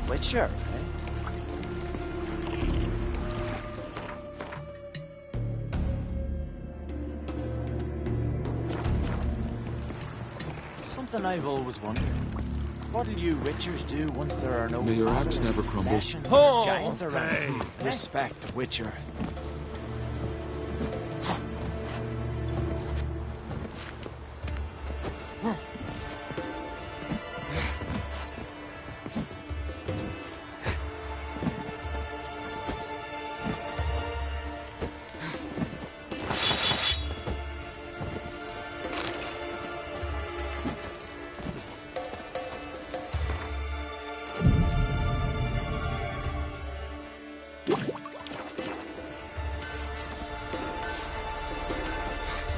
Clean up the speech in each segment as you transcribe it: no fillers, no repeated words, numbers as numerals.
Witcher, eh? Something I've always wondered. What'll you Witchers do once there are no May your axe basilisk, never crumble. Nesh, Oh, giants around? hey. Respect, Witcher.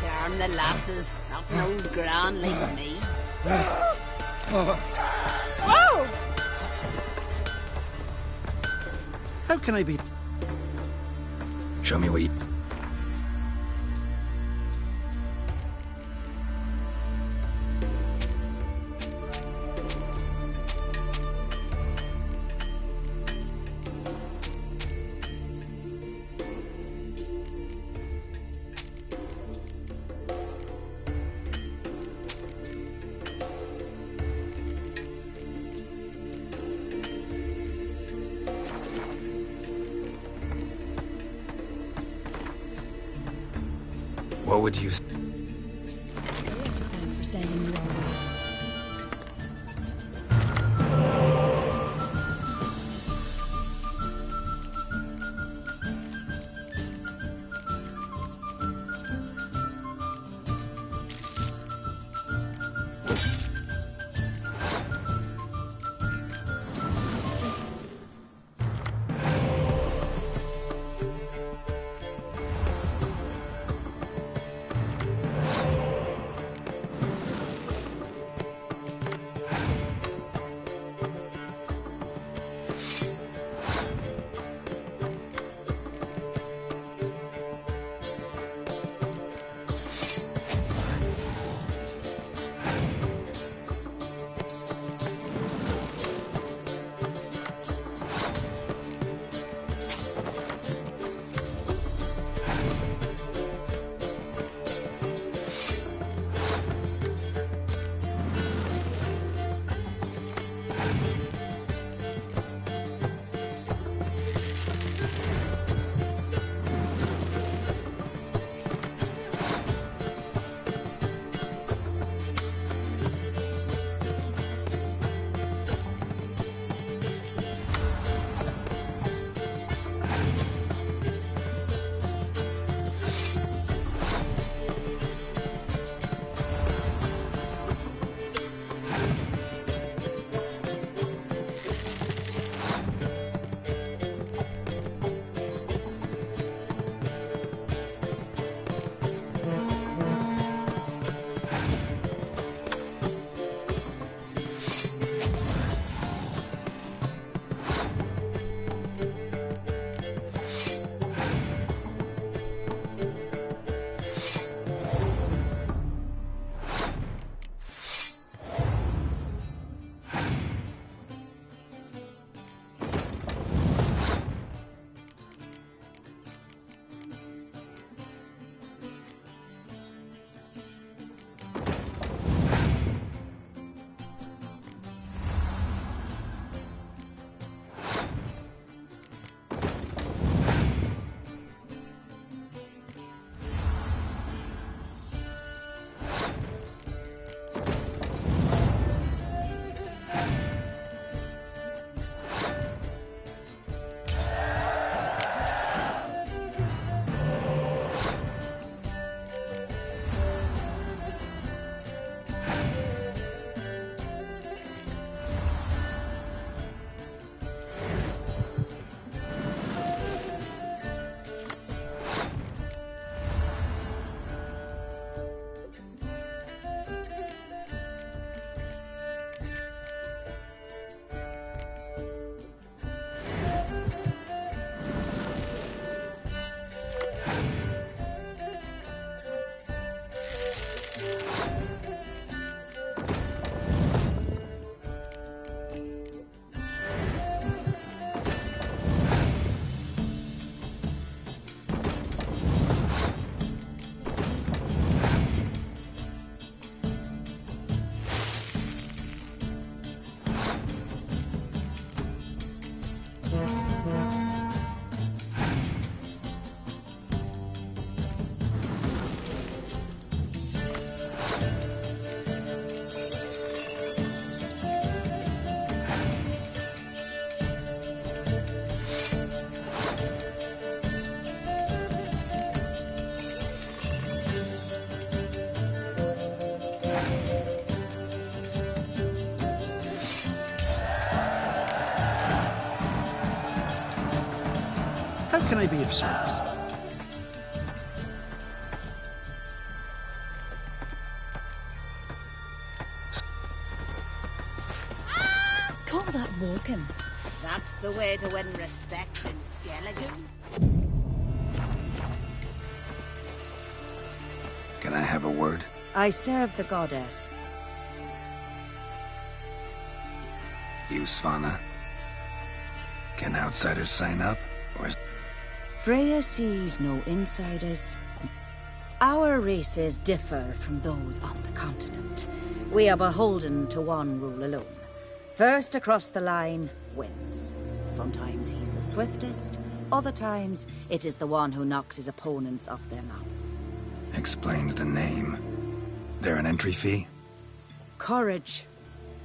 Charm the lasses, not an old gran like me. Whoa! How can I be? Show me what you... What would you... To thank for sending you our way. can I be of service? Call that walking. That's the way to win respect in Skellige. Can I have a word? I serve the goddess. You, Svanna? Can outsiders sign up? Or is... Freya sees no insiders. Our races differ from those on the continent. We are beholden to one rule alone. First across the line wins. Sometimes he's the swiftest, other times it is the one who knocks his opponents off their mount. Explains the name. There an entry fee? Courage.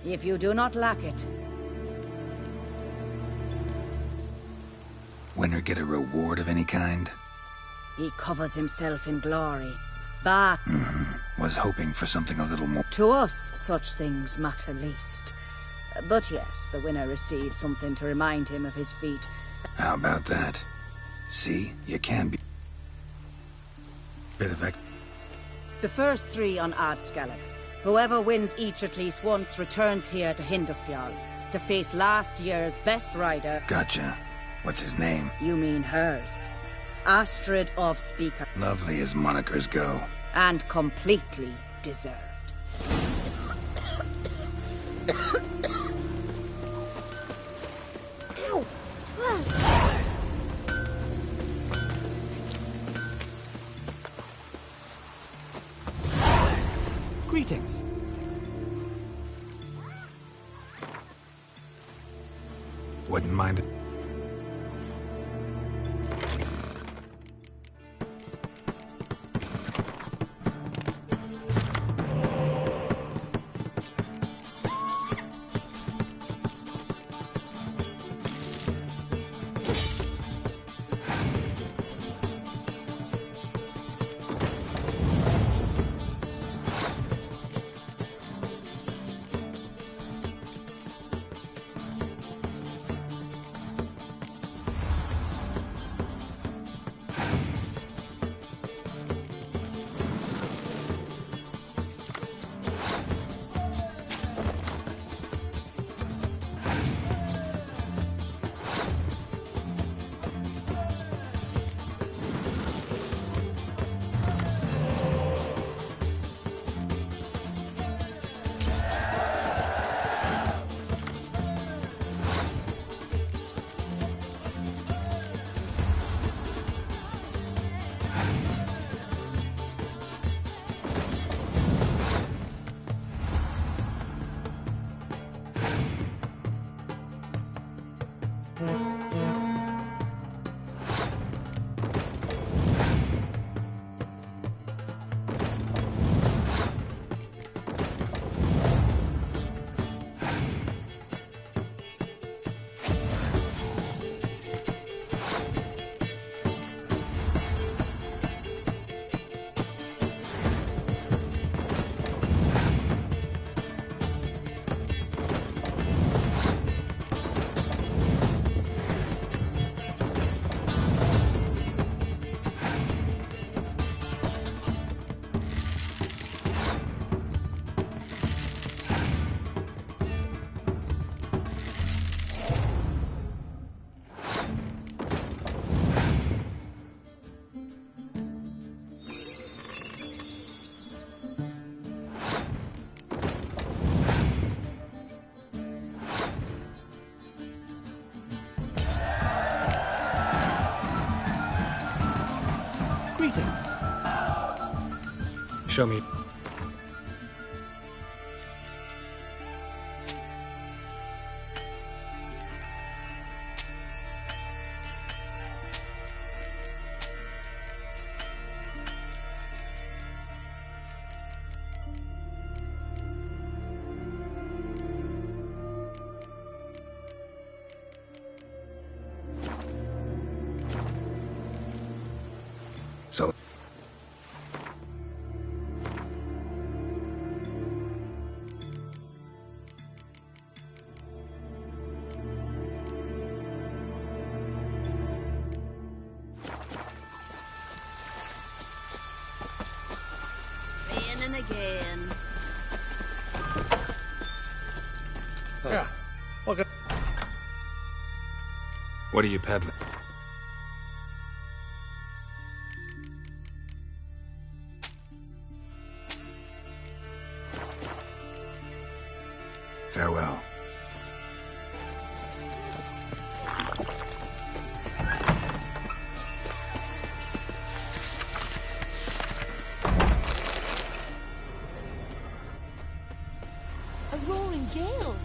If you do not lack it, Winner get a reward of any kind? he covers himself in glory. But Was hoping for something a little more. to us, such things matter least. But yes, the winner receives something to remind him of his feat. How about that? See, you can be... Bit of ex... The first 3 on Adscalon. Whoever wins each at least once returns here to Hindusfjall to face last year's best rider. Gotcha. What's his name? You mean hers. Astrid of Speaker. Lovely as monikers go. And completely deserved. Greetings. Wouldn't mind it. Greetings. Show me. So... What are you peddling? Farewell. A roaring gale.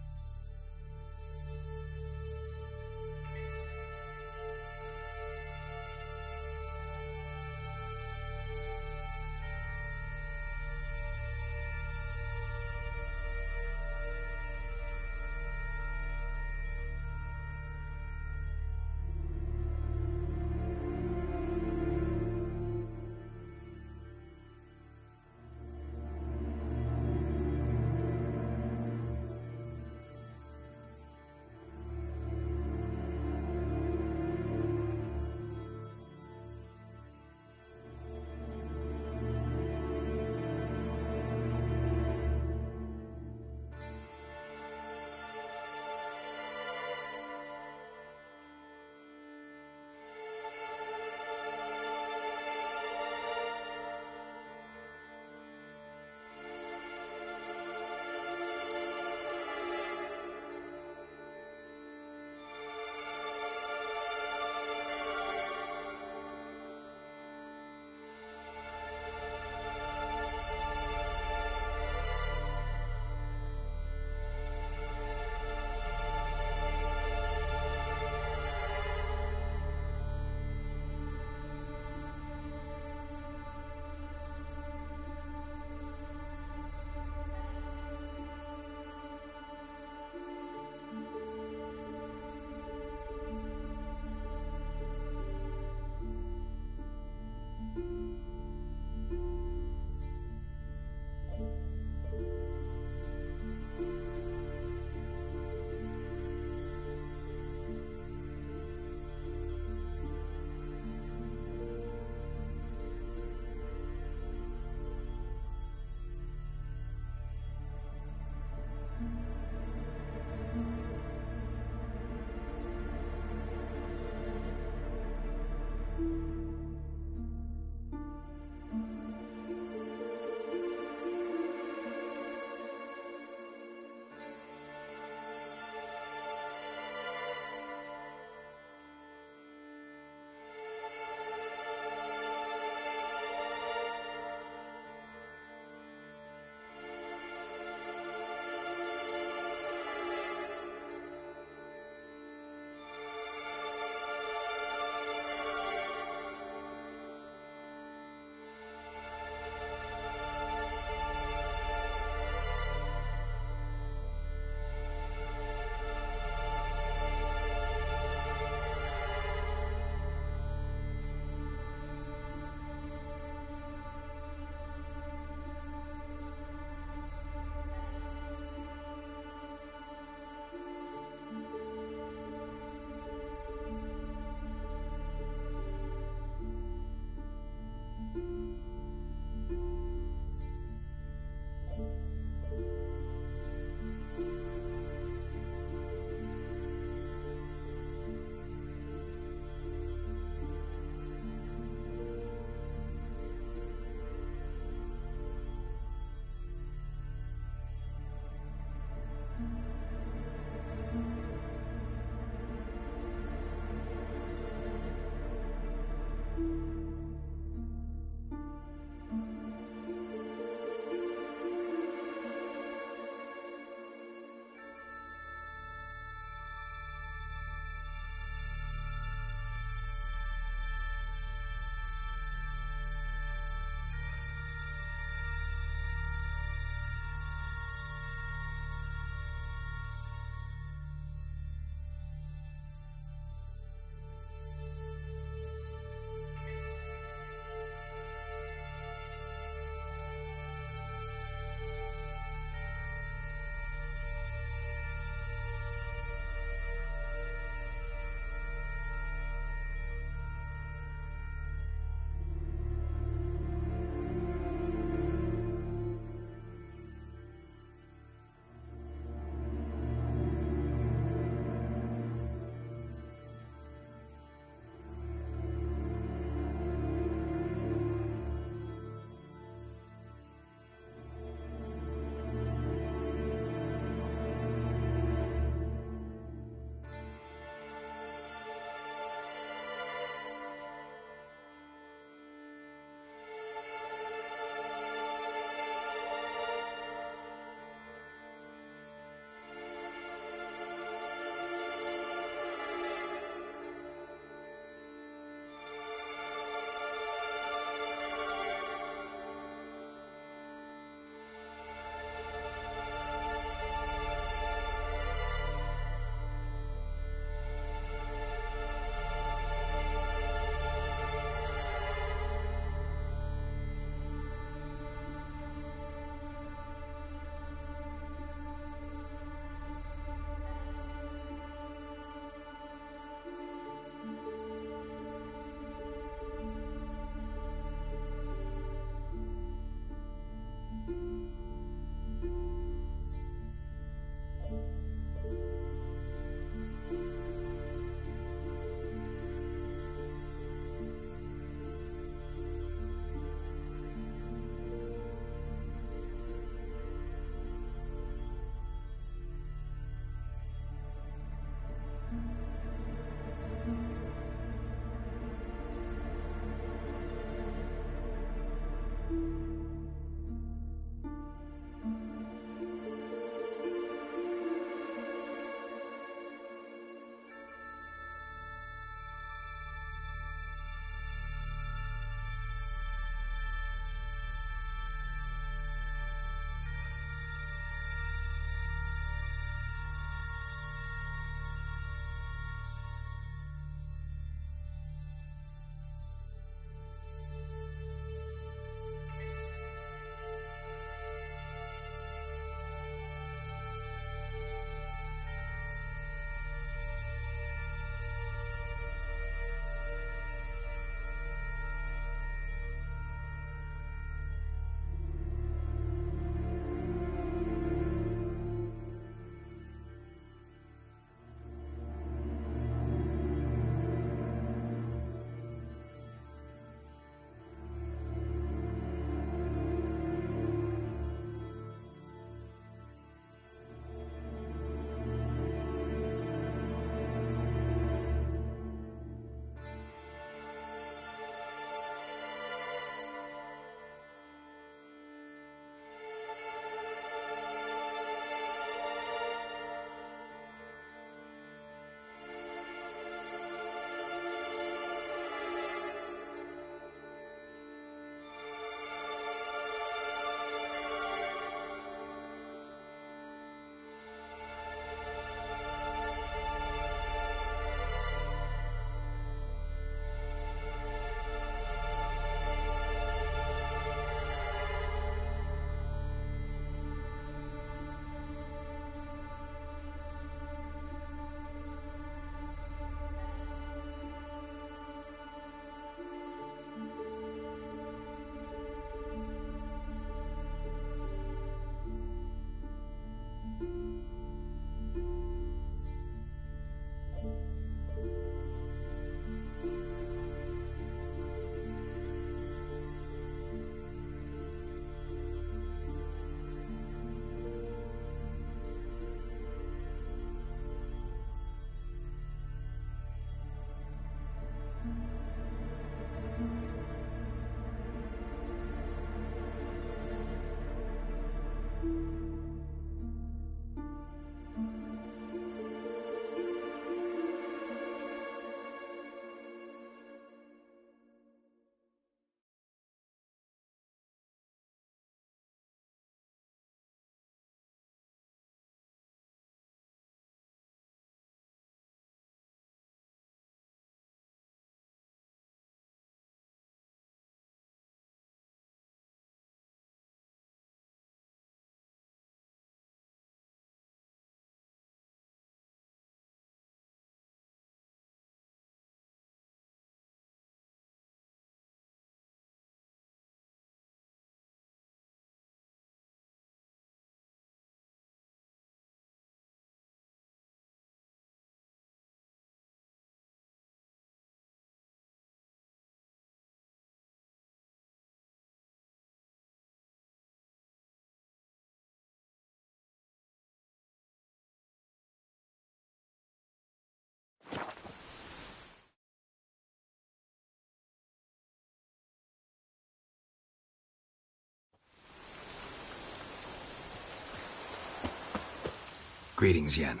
Greetings, Yen.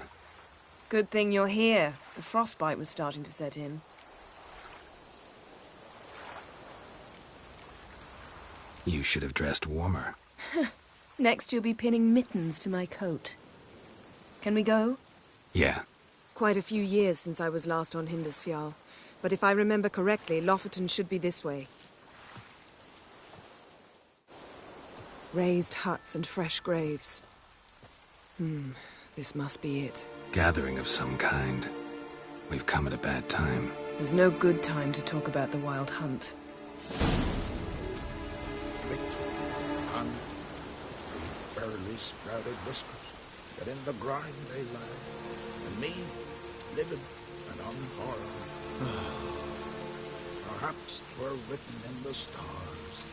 Good thing you're here. The frostbite was starting to set in. You should have dressed warmer. Next you'll be pinning mittens to my coat. Can we go? Yeah. Quite a few years since I was last on Hindisfjall. But if I remember correctly, Lofoten should be this way. Raised huts and fresh graves. This must be it. Gathering of some kind. We've come at a bad time. There's no good time to talk about the Wild Hunt. And barely sprouted whiskers, but in the grime they lie, and me, livid and unharmed. Perhaps 'twere written in the stars.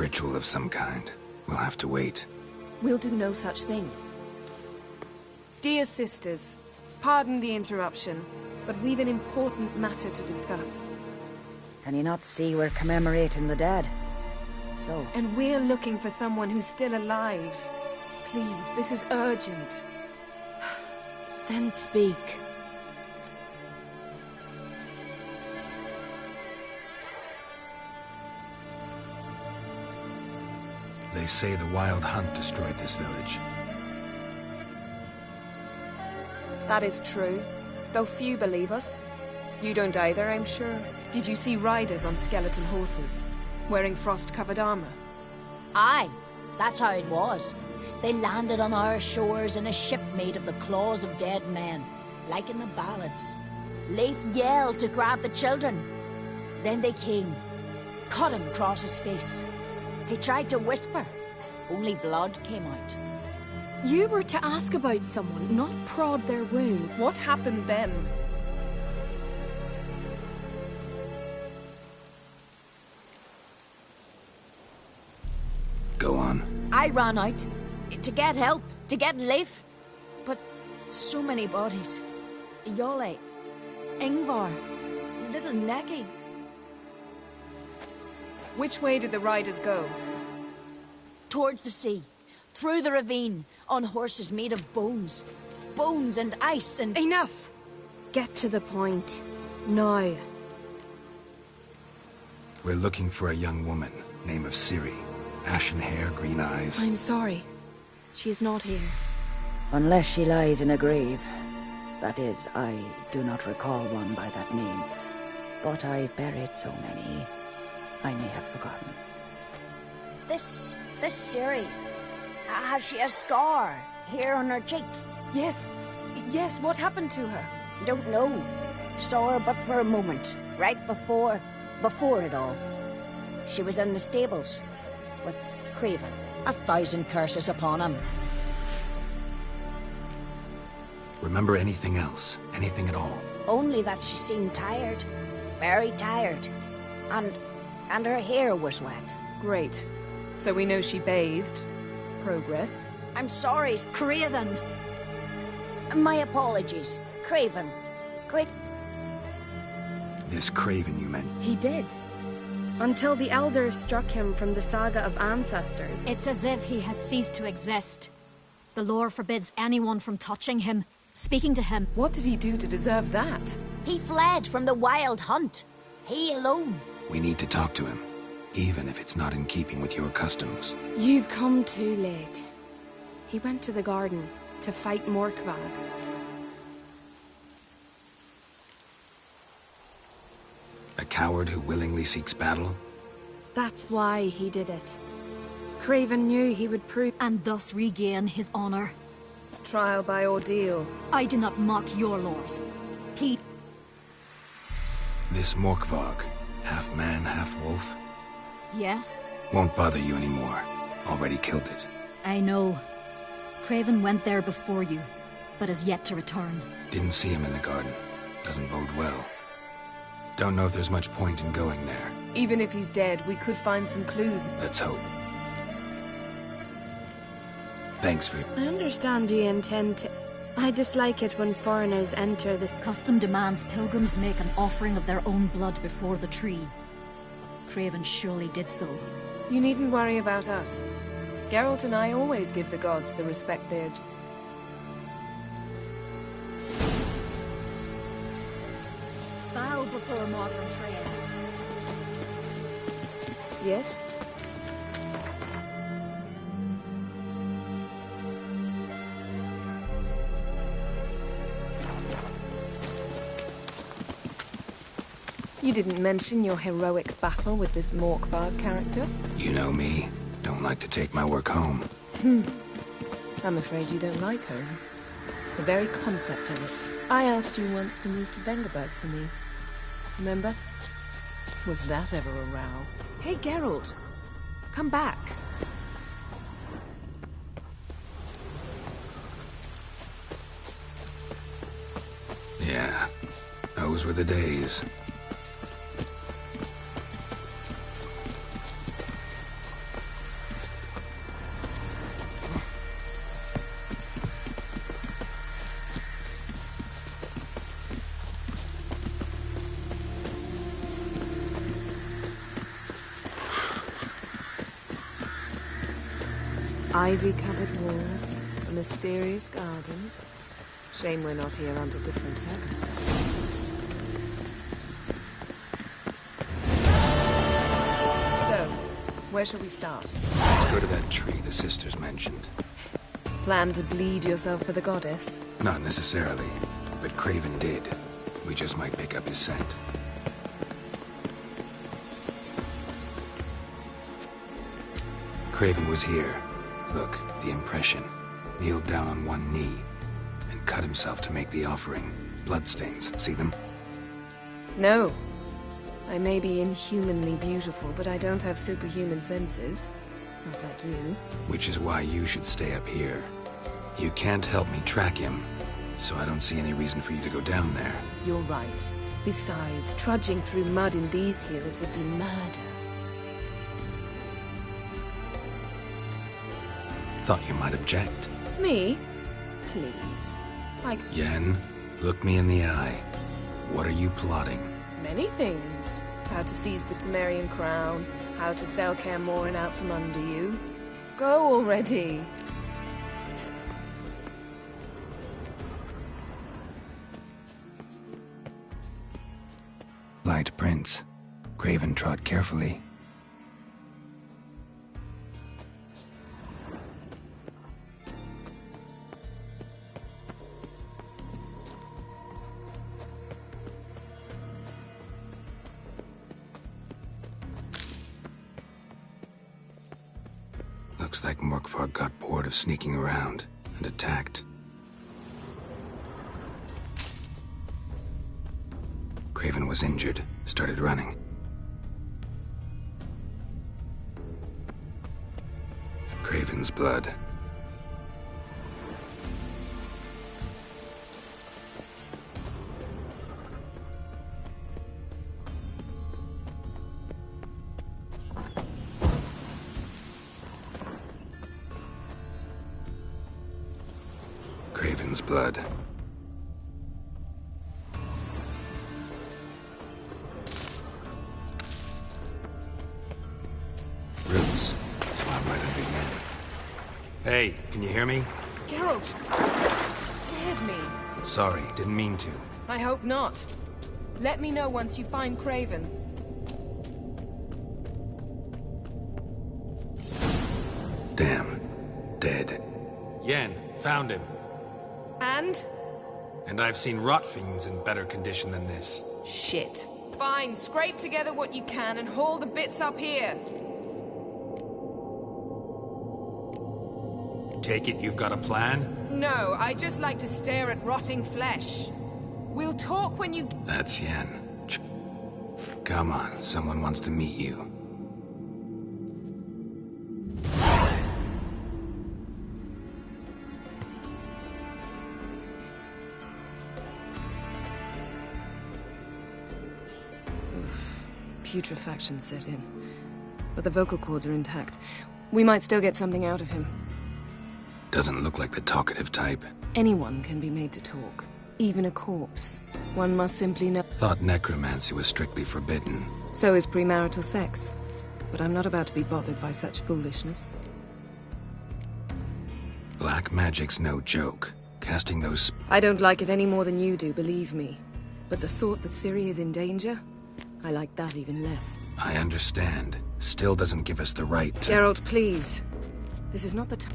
Ritual of some kind. We'll have to wait. We'll do no such thing. Dear sisters, pardon the interruption, but we've an important matter to discuss. Can you not see we're commemorating the dead? So, And we're looking for someone who's still alive. Please, this is urgent. Then speak. They say the Wild Hunt destroyed this village. That is true, though few believe us. You don't either, I'm sure. Did you see riders on skeleton horses, wearing frost-covered armor? Aye, that's how it was. They landed on our shores in a ship made of the claws of dead men, like in the ballads. Leif yelled to grab the children. Then they came, cut him across his face. He tried to whisper, only blood came out. You were to ask about someone, not prod their wound. What happened then? Go on. I ran out to get help, to get Leif. But so many bodies. Yole, Ingvar, little Necky. Which way did the riders go? Towards the sea, through the ravine, on horses made of bones. Bones and ice and... Enough! Get to the point. Now. We're looking for a young woman, name of Ciri. Ashen hair, green eyes. I'm sorry. She is not here. unless she lies in a grave. That is, I do not recall one by that name. But I've buried so many, I may have forgotten. This Ciri, has she a scar here on her cheek? Yes. Yes, what happened to her? Don't know. Saw her but for a moment, right before it all. She was in the stables with Craven. 1,000 curses upon him. Remember anything else? Anything at all? Only that she seemed tired. Very tired. And her hair was wet. Great. So we know she bathed. Progress. I'm sorry, Craven. My apologies. Craven. This Craven you meant? He did. Until the Elders struck him from the Saga of Ancestor. It's as if he has ceased to exist. The lore forbids anyone from touching him, speaking to him. What did he do to deserve that? He fled from the Wild Hunt. He alone. We need to talk to him, even if it's not in keeping with your customs. You've come too late. He went to the garden to fight Morkvag. A coward who willingly seeks battle? That's why he did it. Craven knew he would prove... And thus regain his honor. Trial by ordeal. I do not mock your laws. Please. This Morkvag, half man, half wolf? Yes? Won't bother you anymore. Already killed it. I know. Craven went there before you, but is yet to return. Didn't see him in the garden. Doesn't bode well. Don't know if there's much point in going there. Even if he's dead, we could find some clues. Let's hope. Thanks for... I understand you intend to... I dislike it when foreigners enter this... Custom demands pilgrims make an offering of their own blood before the tree. Craven surely did so. You needn't worry about us. Geralt and I always give the gods the respect they're due. Bow before modern Freya. Yes? You didn't mention your heroic battle with this Morkvag character? You know me. Don't like to take my work home. I'm afraid you don't like home. The very concept of it. I asked you once to move to Vengerberg for me. Remember? Was that ever a row? Hey, Geralt. Come back. Yeah. Those were the days. Ivy-covered walls, a mysterious garden. Shame we're not here under different circumstances. So, where shall we start? Let's go to that tree the sisters mentioned. Plan to bleed yourself for the goddess? Not necessarily, but Craven did. We just might pick up his scent. Craven was here. Look, the impression. Kneeled down on one knee and cut himself to make the offering. Bloodstains, see them? No. I may be inhumanly beautiful, but I don't have superhuman senses. Not like you. Which is why you should stay up here. You can't help me track him, so I don't see any reason for you to go down there. You're right. Besides, trudging through mud in these hills would be murder. Thought you might object. Me? Please. Yen, look me in the eye. What are you plotting? Many things. How to seize the Temerian crown, how to sell Kaer Morhen out from under you. Go already! Light prints. Craven trod carefully. Looks like Morkvar got bored of sneaking around and attacked. Craven was injured, started running. Craven's blood. Craven's blood. Roots. Swam right under Yen. Hey, can you hear me? Geralt! You scared me. Sorry, didn't mean to. I hope not. Let me know once you find Craven. Damn. Dead. Yen, found him. And? And I've seen rot fiends in better condition than this. Shit. Fine, scrape together what you can and haul the bits up here. Take it you've got a plan? No, I just like to stare at rotting flesh. We'll talk when you... That's Yen. Come on, someone wants to meet you. Putrefaction set in. But the vocal cords are intact. We might still get something out of him. Doesn't look like the talkative type. Anyone can be made to talk. Even a corpse. One must simply know... Thought necromancy was strictly forbidden. So is premarital sex. But I'm not about to be bothered by such foolishness. Black magic's no joke. Casting those... I don't like it any more than you do, believe me. But the thought that Ciri is in danger? I like that even less. I understand. Still doesn't give us the right to... Geralt, please. This is not the time.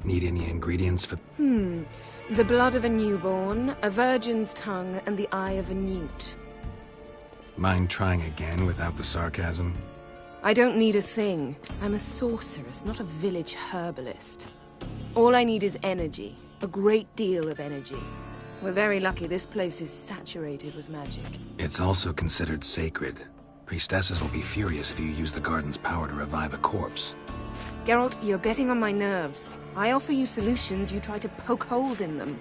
Need any ingredients for... The blood of a newborn, a virgin's tongue, and the eye of a newt. Mind trying again without the sarcasm? I don't need a thing. I'm a sorceress, not a village herbalist. All I need is energy. A great deal of energy. We're very lucky this place is saturated with magic. It's also considered sacred. Priestesses will be furious if you use the garden's power to revive a corpse. Geralt, you're getting on my nerves. I offer you solutions, you try to poke holes in them.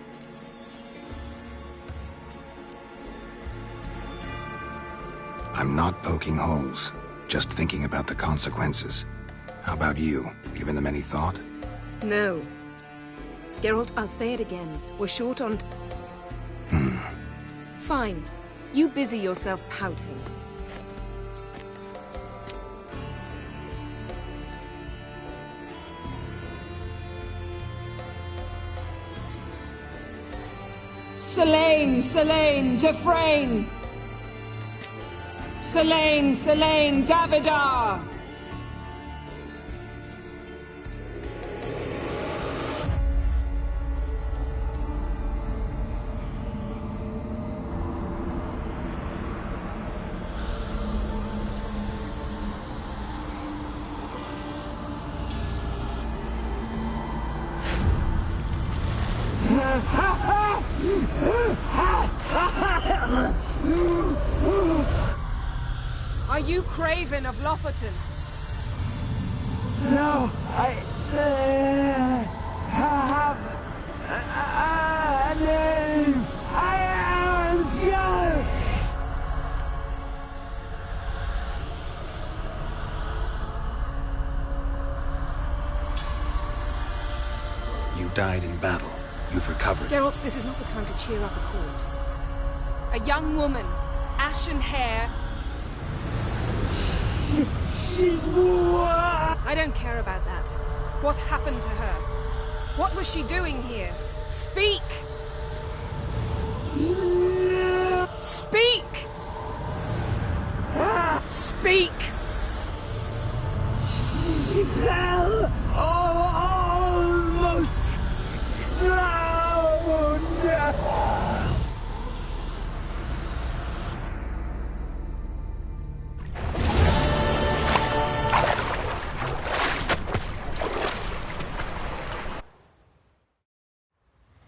I'm not poking holes, just thinking about the consequences. How about you? Given them any thought? No. Geralt, I'll say it again. We're short on... Fine. You busy yourself pouting. Selene, Selene, Dufresne! Selene, Selene, Davidar! Are you Craven of Lofoten? No, I have a name. I am Skjall. You died in battle. You've recovered. Geralt, this is not the time to cheer up a corpse. A young woman, ashen hair. She's what? I don't care about that. What happened to her? What was she doing here? Speak! Speak! Speak! She fell almost drowned.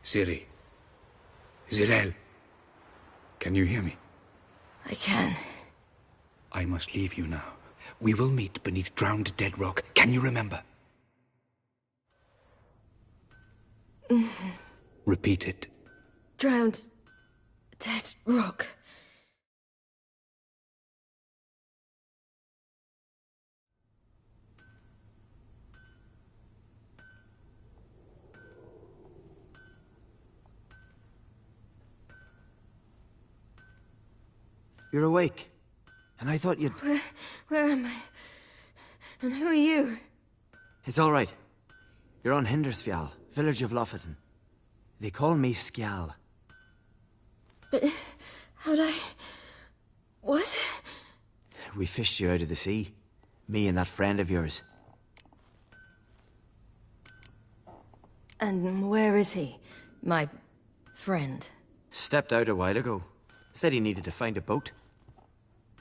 Ciri. Zirael. Can you hear me? I can. I must leave you now. We will meet beneath drowned dead rock. Can you remember? Repeat it. Drowned. Dead rock. You're awake. And I thought you'd... Where am I? And who are you? It's all right. You're on Hindersfjall, village of Lofoten. They call me Skjall. But how'd I... What? We fished you out of the sea. Me and that friend of yours. And where is he? My friend. Stepped out a while ago. Said he needed to find a boat.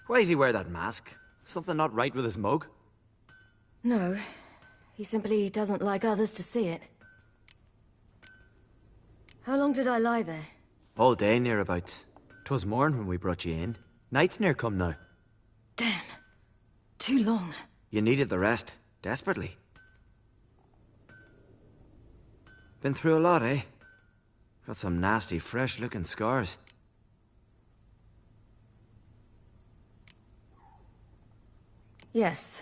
Why does he wear that mask? Something not right with his mug? No. He simply doesn't like others to see it. How long did I lie there? All day, nearabouts. 'Twas morn when we brought you in. Night's near come now. Damn. Too long. You needed the rest. Desperately. Been through a lot, eh? Got some nasty, fresh-looking scars. Yes.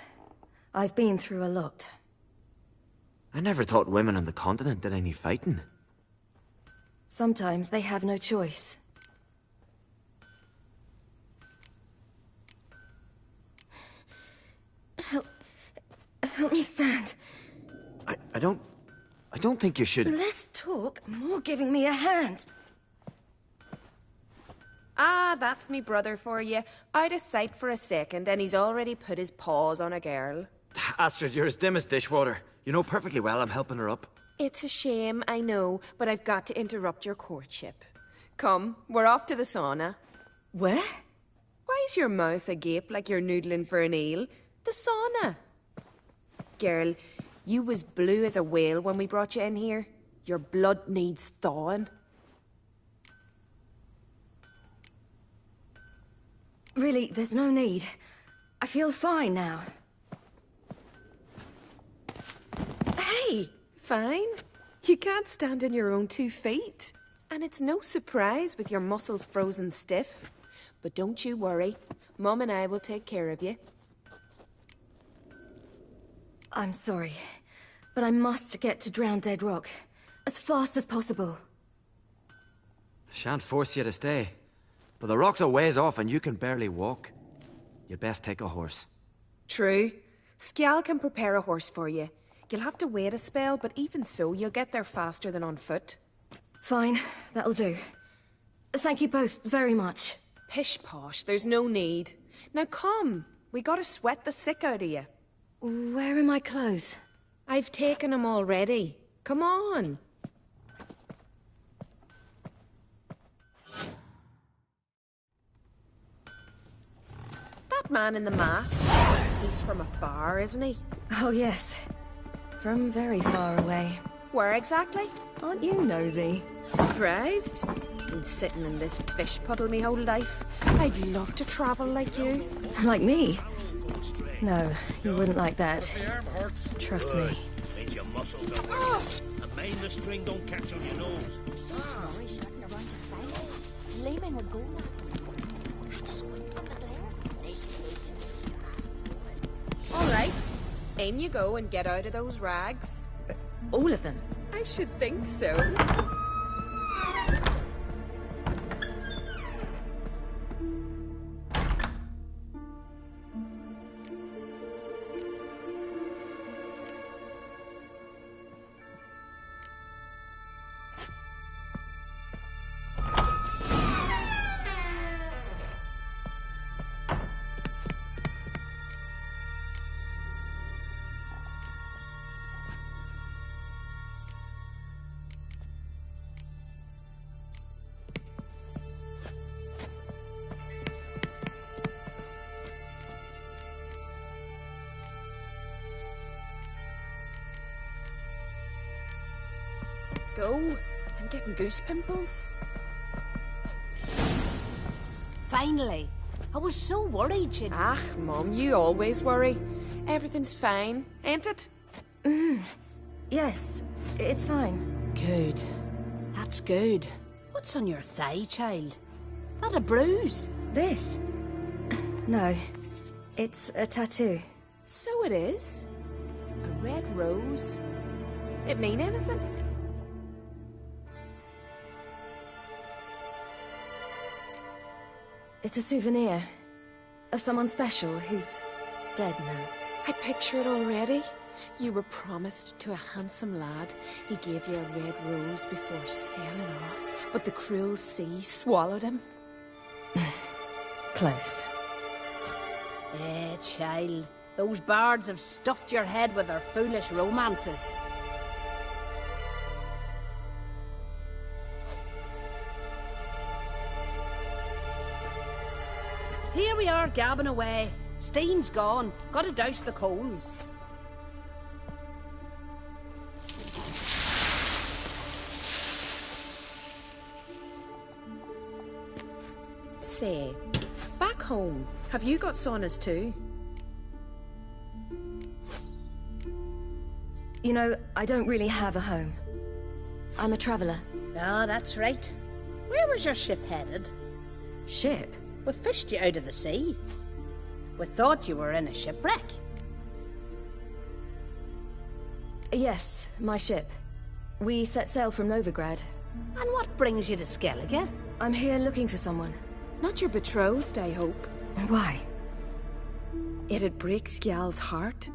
I've been through a lot. I never thought women on the continent did any fighting. Sometimes they have no choice. Help me stand. I don't think you should... Less talk, more giving me a hand. Ah, that's me brother for you. Out of sight for a second, and he's already put his paws on a girl. Astrid, you're as dim as dishwater. You know perfectly well I'm helping her up. It's a shame, I know, but I've got to interrupt your courtship. Come, we're off to the sauna. Where? Why's your mouth agape like you're noodling for an eel? The sauna. Girl, you was blue as a whale when we brought you in here. Your blood needs thawing. Really, there's no need. I feel fine now. Hey! Fine. You can't stand on your own 2 feet. And it's no surprise with your muscles frozen stiff. But don't you worry. Mum and I will take care of you. I'm sorry, but I must get to Drowned Dead Rock. As fast as possible. Shan't force you to stay. But the rock's a ways off and you can barely walk. You'd best take a horse. True. Skjall can prepare a horse for you. You'll have to wait a spell, but even so, you'll get there faster than on foot. Fine, that'll do. Thank you both very much. Pish posh, there's no need. Now come, we gotta sweat the sick out of you. Where are my clothes? I've taken them already. Come on. That man in the mask, he's from afar, isn't he? Oh, yes. From very far away. Where exactly? Aren't you nosy? Surprised? Been sitting in this fish puddle me whole life. I'd love to travel like you. Like me? No, you wouldn't like that. Trust me. Means your muscles are working. And mind the string don't catch on your nose. So Snorri starting around your face. Gleaming with gold. Have to squint from the glare. All right. In you go and get out of those rags. All of them? I should think so. Go. I'm getting goose pimples. Finally. I was so worried you'd... Ah, Mum, you always worry. Everything's fine, ain't it? Yes, it's fine. Good. That's good. What's on your thigh, child? That a bruise? This? No. It's a tattoo. So it is. A red rose. It mean anything? It's a souvenir of someone special who's dead now. I picture it already. You were promised to a handsome lad. He gave you a red rose before sailing off, but the cruel sea swallowed him. Close. Child. Those bards have stuffed your head with their foolish romances. Here we are, gabbing away. Steam's gone. Gotta douse the coals. Say, back home, have you got saunas too? You know, I don't really have a home. I'm a traveller. Ah, that's right. Where was your ship headed? Ship? We fished you out of the sea. We thought you were in a shipwreck. Yes, my ship. We set sail from Novigrad. And what brings you to Skellige? I'm here looking for someone. Not your betrothed, I hope. Why? It'd break Skjal's heart.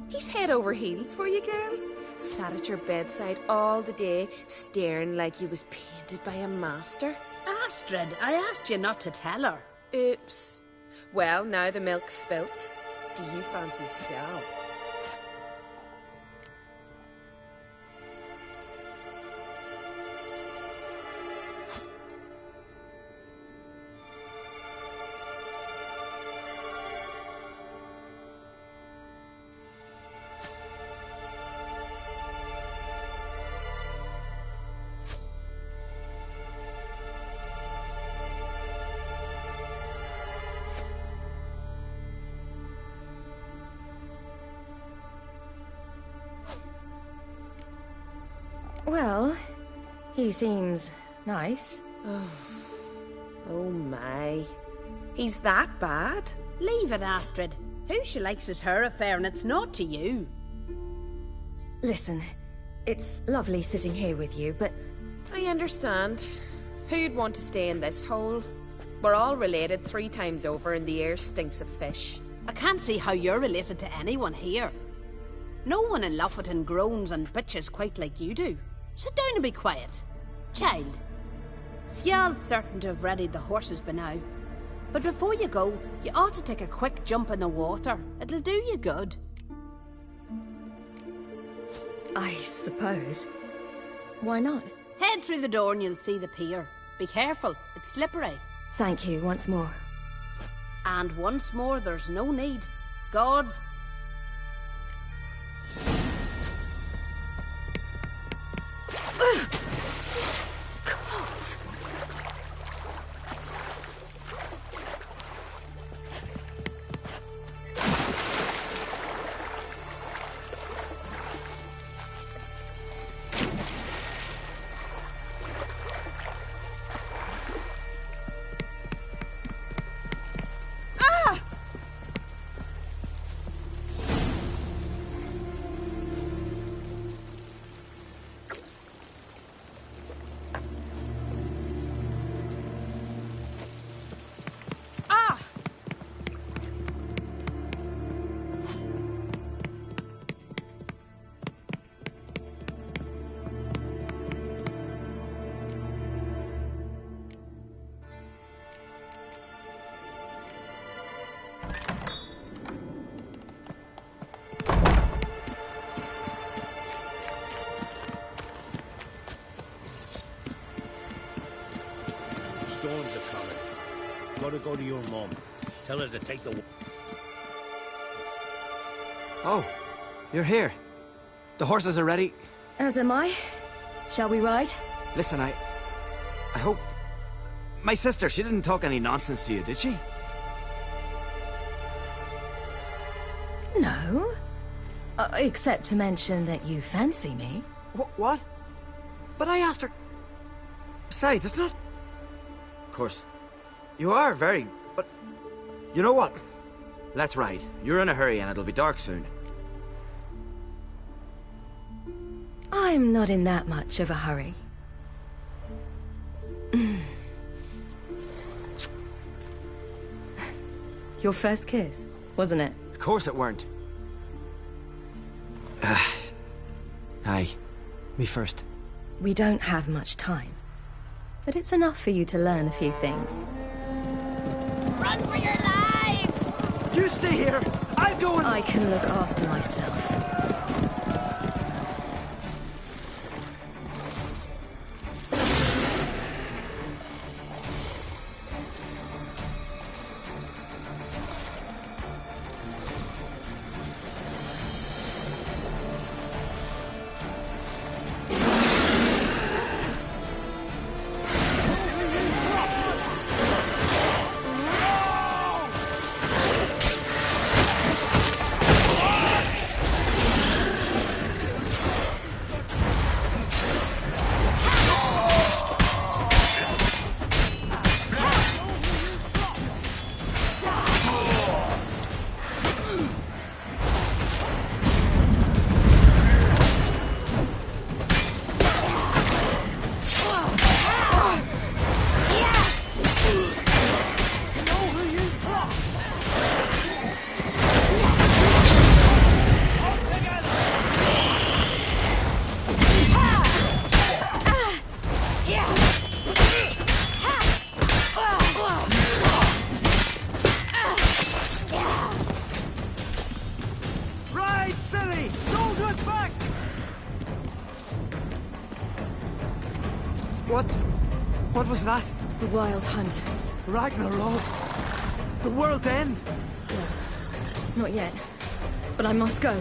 He's head over heels for you, girl. Sat at your bedside all the day, staring like you was painted by a master. Astrid, I asked you not to tell her. Oops. Well, now the milk's spilt. Do you fancy Skjal? Well, he seems nice. Oh my. He's that bad? Leave it, Astrid. Who she likes is her affair and it's not to you. Listen, it's lovely sitting here with you, but... I understand. Who'd want to stay in this hole? We're all related 3 times over and the air stinks of fish. I can't see how you're related to anyone here. No one in Lofoten groans and bitches quite like you do. Sit down and be quiet. Child, Skjald's certain to have readied the horses by now. But before you go, you ought to take a quick jump in the water. It'll do you good. I suppose. Why not? Head through the door and you'll see the pier. Be careful, it's slippery. Thank you once more. And once more, there's no need. God's... Cold. Storms are coming. Gotta go to your mum. Tell her to take the... Oh, you're here. The horses are ready. As am I. Shall we ride? Listen, I hope... My sister, she didn't talk any nonsense to you, did she? No. Except to mention that you fancy me. What? But I asked her... Besides, it's not... Of course, you are very... But... You know what? Let's ride. You're in a hurry and it'll be dark soon. I'm not in that much of a hurry. Your first kiss, wasn't it? Of course it weren't. Aye. Me first. We don't have much time. But it's enough for you to learn a few things. Run for your lives! You stay here! I'll go and... I can look after myself. What was that? The Wild Hunt. Ragnarok? The world's end? No, not yet. But I must go.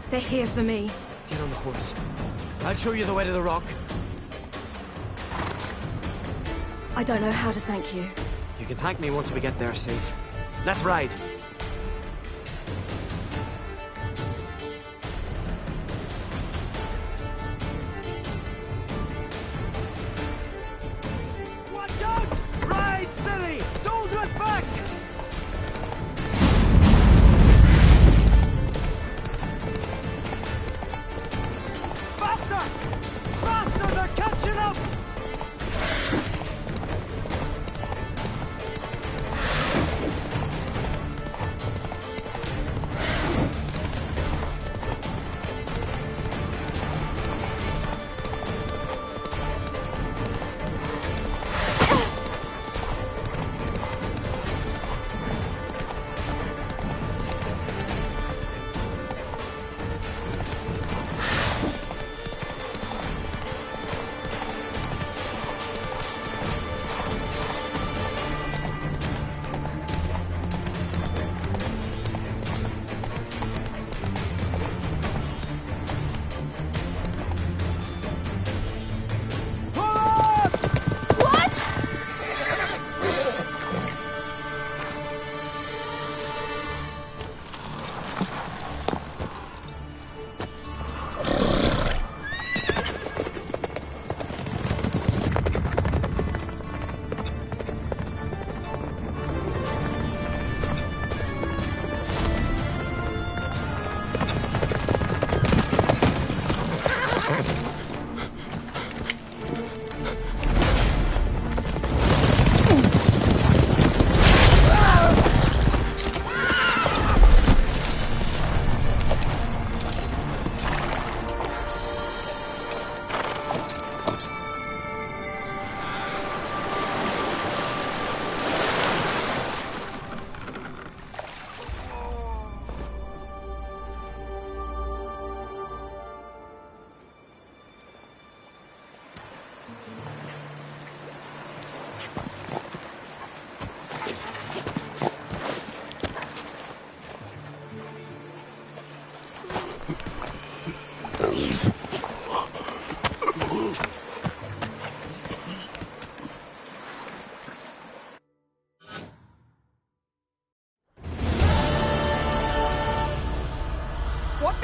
They're here for me. Get on the horse. I'll show you the way to the rock. I don't know how to thank you. You can thank me once we get there safe. Let's ride. Watch out! Ride, silly! Don't look back! Faster! Faster! They're catching up!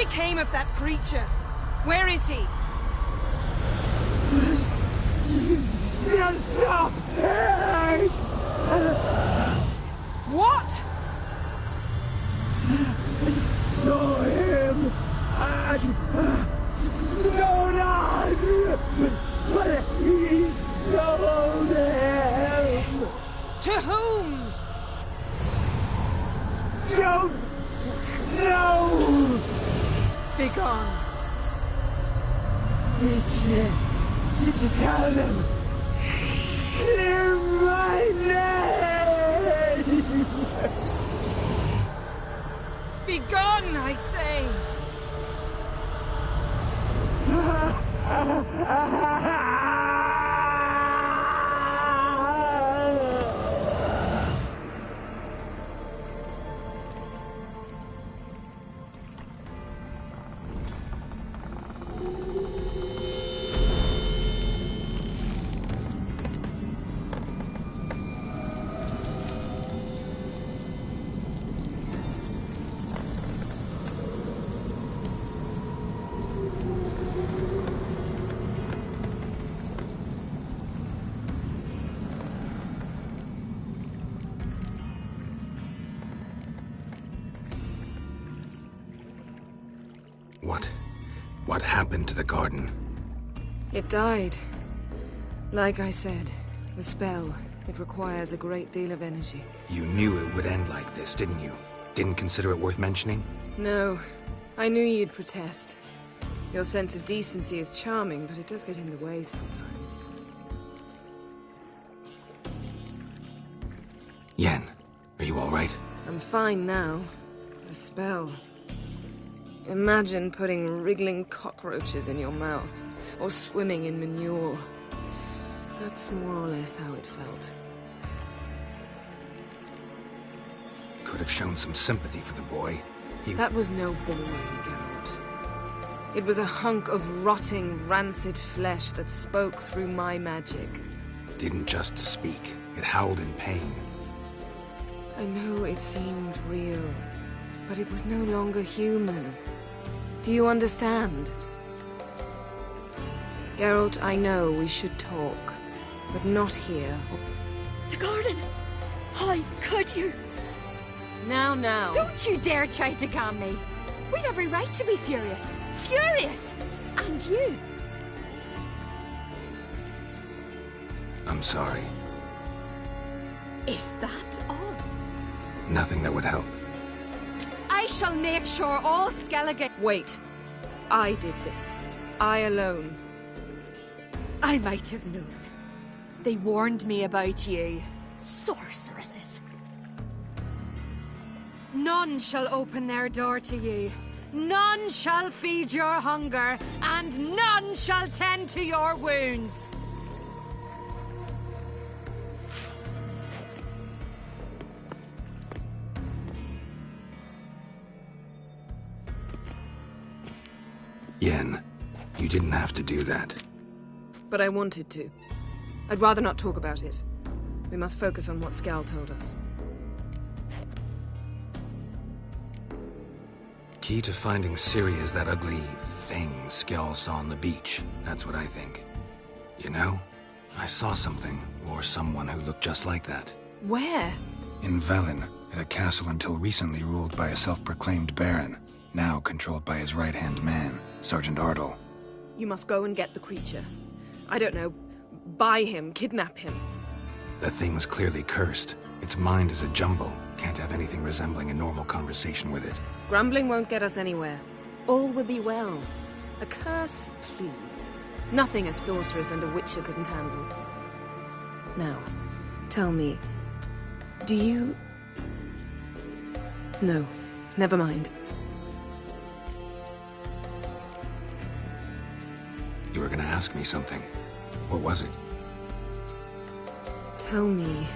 became of that creature? Where is he? Stop! What? I saw him at Stonan, but he sold him. To whom? Don't know. Begone. Tell them. Clear my name. Begone, I say. What happened to the garden? It died. Like I said, the spell, it requires a great deal of energy. You knew it would end like this, didn't you? Didn't consider it worth mentioning? No. I knew you'd protest. Your sense of decency is charming, but it does get in the way sometimes. Yen, are you all right? I'm fine now. The spell. Imagine putting wriggling cockroaches in your mouth, or swimming in manure. That's more or less how it felt. Could have shown some sympathy for the boy. That was no boy, Geralt. It was a hunk of rotting, rancid flesh that spoke through my magic. Didn't just speak. It howled in pain. I know it seemed real, but it was no longer human. Do you understand? Geralt, I know we should talk, but not here. The garden! How could you? Now. Don't you dare try to calm me. We've every right to be furious. Furious! And you. I'm sorry. Is that all? Nothing that would help. I shall make sure all Skellige... Wait. I did this. I alone. I might have known. They warned me about you. Sorceresses. None shall open their door to you. None shall feed your hunger, and none shall tend to your wounds. Yen, you didn't have to do that. But I wanted to. I'd rather not talk about it. We must focus on what Skal told us. Key to finding Ciri is that ugly thing Skell saw on the beach. That's what I think. You know, I saw something, or someone who looked just like that. Where? In Velen, at a castle until recently ruled by a self-proclaimed baron, now controlled by his right-hand man, Sergeant Ardle. You must go and get the creature. I don't know, buy him, kidnap him. The thing's clearly cursed. Its mind is a jumble. Can't have anything resembling a normal conversation with it. Grumbling won't get us anywhere. All will be well. A curse, please. Nothing a sorceress and a witcher couldn't handle. Now, tell me, do you... No, never mind. You were gonna ask me something. What was it? Tell me,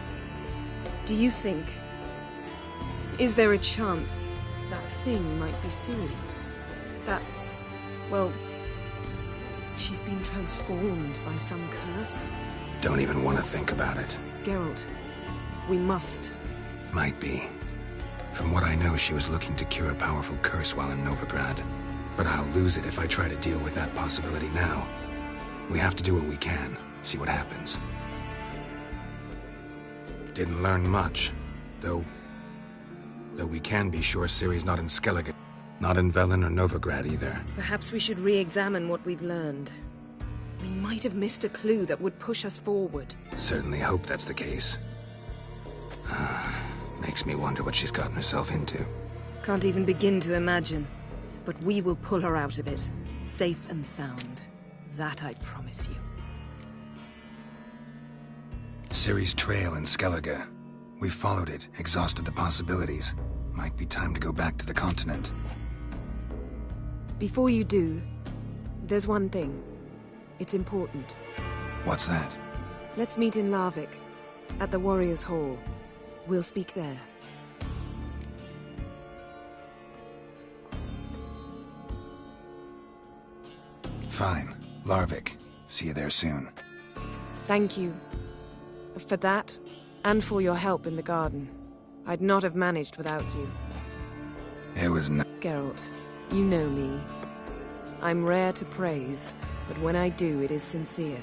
do you think... Is there a chance that thing might be Ciri? That... well... she's been transformed by some curse? Don't even want to think about it. Geralt, we must. Might be. From what I know, she was looking to cure a powerful curse while in Novigrad. But I'll lose it if I try to deal with that possibility now. We have to do what we can, see what happens. Didn't learn much, though we can be sure Ciri's not in Skellige. Not in Velen or Novigrad either. Perhaps we should re-examine what we've learned. We might have missed a clue that would push us forward. Certainly hope that's the case. Makes me wonder what she's gotten herself into. Can't even begin to imagine. But we will pull her out of it, safe and sound. That I promise you. Ciri's trail in Skellige. We followed it, exhausted the possibilities. Might be time to go back to the continent. Before you do, there's one thing. It's important. What's that? Let's meet in Larvik, at the Warriors' Hall. We'll speak there. Fine. Larvik. See you there soon. Thank you. For that, and for your help in the garden. I'd not have managed without you. It was no— Geralt, you know me. I'm rare to praise, but when I do, it is sincere.